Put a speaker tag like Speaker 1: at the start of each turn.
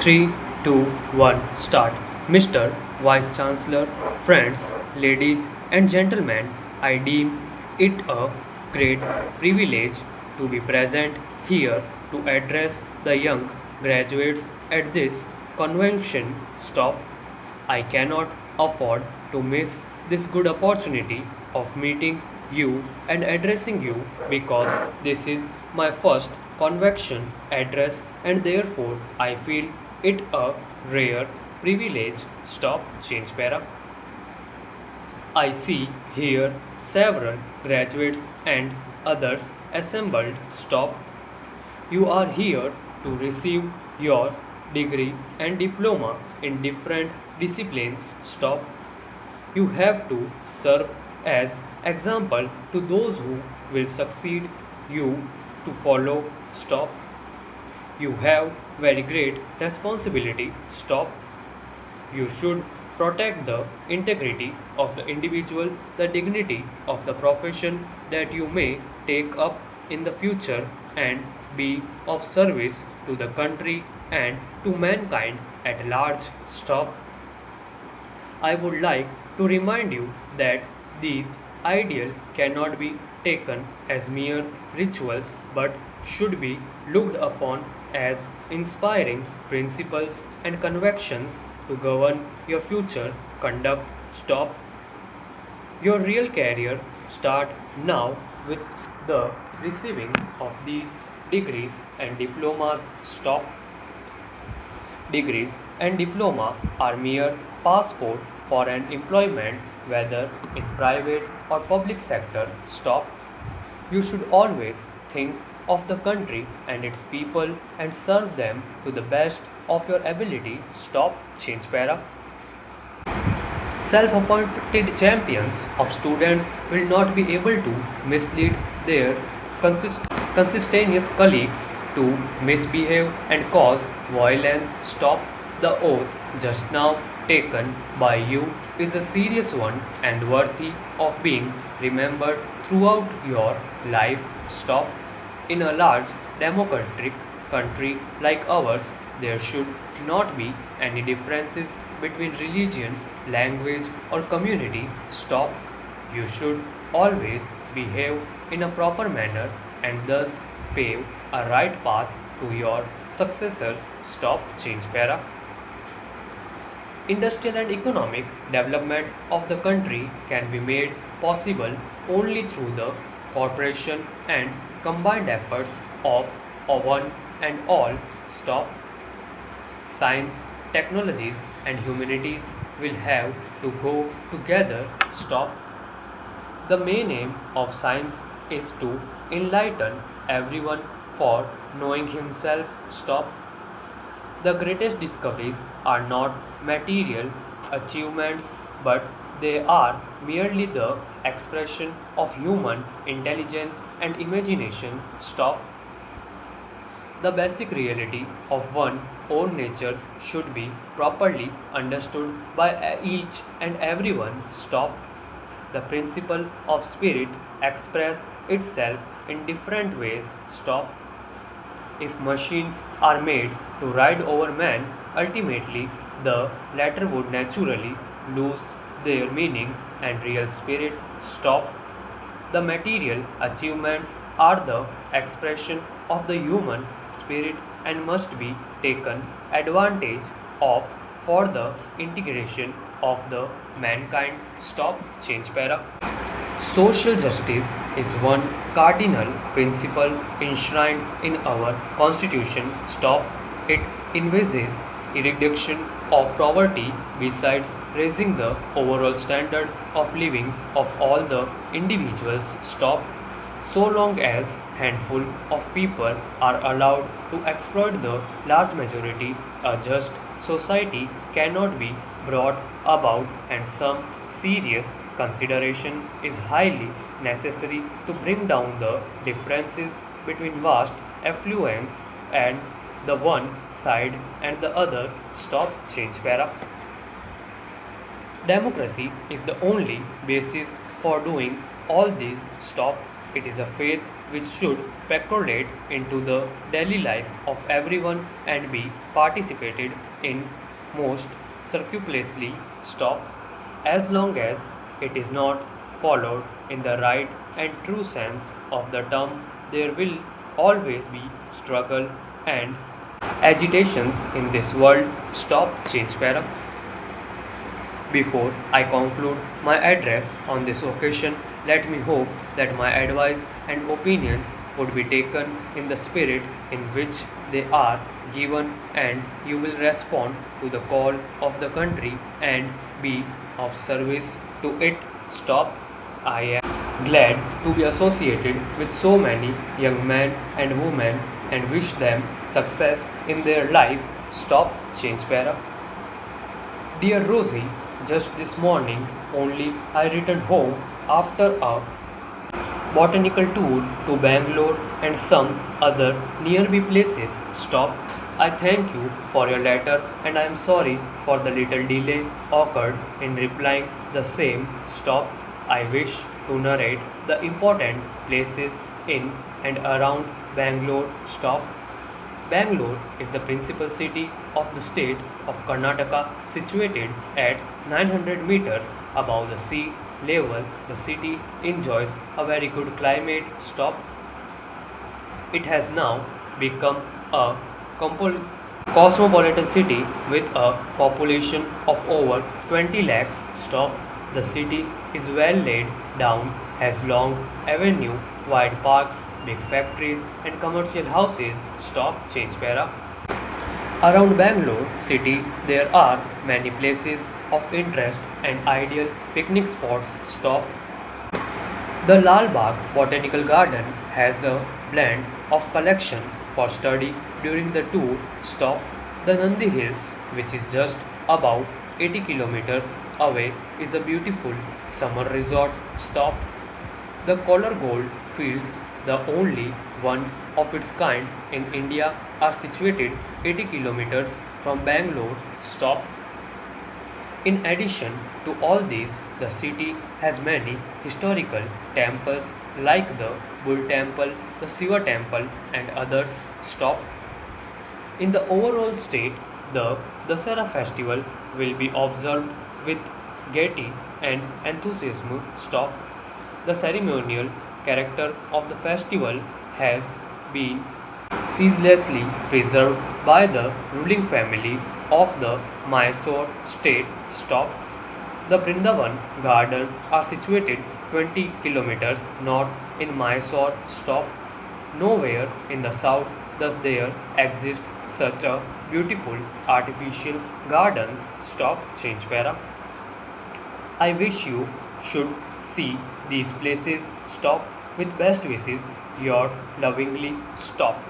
Speaker 1: 3, 2, 1, start. Mr. Vice Chancellor, friends, ladies, and gentlemen, I deem it a great privilege to be present here to address the young graduates at this convention. Stop. I cannot afford to miss this good opportunity of meeting you and addressing you because this is my first convention address and therefore I feel it a rare privilege. Stop, change para. I see here several graduates and others assembled. Stop. You are here to receive your degree and diploma in different disciplines. Stop. You have to serve as example to those who will succeed you to follow. Stop. You have very great responsibility. Stop. You should protect the integrity of the individual, the dignity of the profession that you may take up in the future, and be of service to the country and to mankind at large. Stop. I would like to remind you that these ideals cannot be taken as mere rituals but should be looked upon as inspiring principles and convictions to govern your future conduct. Stop. Your real career start now with the receiving of these degrees and diplomas. Stop. Degrees and diploma are mere passport for an employment whether in private or public sector. Stop. You should always think of the country and its people and serve them to the best of your ability. Stop, change para. Self-appointed champions of students will not be able to mislead their consistent colleagues to misbehave and cause violence. Stop. The oath just now taken by you is a serious one and worthy of being remembered throughout your life. Stop. In a large democratic country like ours, there should not be any differences between religion, language, or community. Stop. You should always behave in a proper manner and thus pave a right path to your successors. Stop, change para. Industrial and economic development of the country can be made possible only through the cooperation and combined efforts of one and all. Stop. Science, technologies, and humanities will have to go together. Stop. The main aim of science is to enlighten everyone for knowing himself. Stop. The greatest discoveries are not material achievements, but they are merely the expression of human intelligence and imagination. Stop. The basic reality of one's own nature should be properly understood by each and everyone. Stop. The principle of spirit expresses itself in different ways. Stop. If machines are made to ride over man, ultimately the latter would naturally lose their meaning and real spirit. Stop. The material achievements are the expression of the human spirit and must be taken advantage of for the integration of the mankind. Stop, change para. Social justice is one cardinal principle enshrined in our constitution. Stop. It envisages reduction of poverty besides raising the overall standard of living of all the individuals. Stop. So long as handful of people are allowed to exploit the large majority, a just society cannot be brought about, and some serious consideration is highly necessary to bring down the differences between vast affluence and the one side and the other. Stop, change para. Democracy is the only basis for doing all this. Stop. It is a faith which should percolate into the daily life of everyone and be participated in most scrupulously. Stop. As long as it is not followed in the right and true sense of the term, there will always be struggle and agitations in this world. Stop. Change para. Before I conclude my address on this occasion, let me hope that my advice and opinions would be taken in the spirit in which they are given, and you will respond to the call of the country and be of service to it. Stop. I am glad to be associated with so many young men and women and wish them success in their life. Stop. Change para. Dear Rosie, just this morning only I returned home after a botanical tour to Bangalore and some other nearby places. Stop. I thank you for your letter and I am sorry for the little delay occurred in replying the same. Stop. I wish to narrate the important places in and around Bangalore. Stop. Bangalore is the principal city of the state of Karnataka, situated at 900 meters above the sea level. The city enjoys a very good climate. Stop. It has now become a compo- cosmopolitan city with a population of over 20 lakhs. Stop. The city is well laid down, has long avenue, wide parks, big factories and commercial houses. Stop. Change para. Around Bangalore city there are many places of interest and ideal picnic spots. Stop. The Lal Bagh Botanical Garden has a blend of collection for study during the tour. Stop. The Nandi Hills, which is just about 80 kilometers away, is a beautiful summer resort. Stop. The Kolar Gold Fields, the only one of its kind in India, are situated 80 kilometers from Bangalore. Stop. In addition to all these, the city has many historical temples like the Bull Temple, the Shiva Temple, and others. Stop. In the overall state, the Dasara festival will be observed with gaiety and enthusiasm. Stop. The ceremonial character of the festival has been ceaselessly preserved by the ruling family of the Mysore state. Stop. The Brindavan Garden are situated 20 kilometers north in Mysore. Stop. Nowhere in the south does there exist such a beautiful artificial gardens. Stop. Change para. I wish you should see these places. Stop. With best wishes, your lovingly. Stop.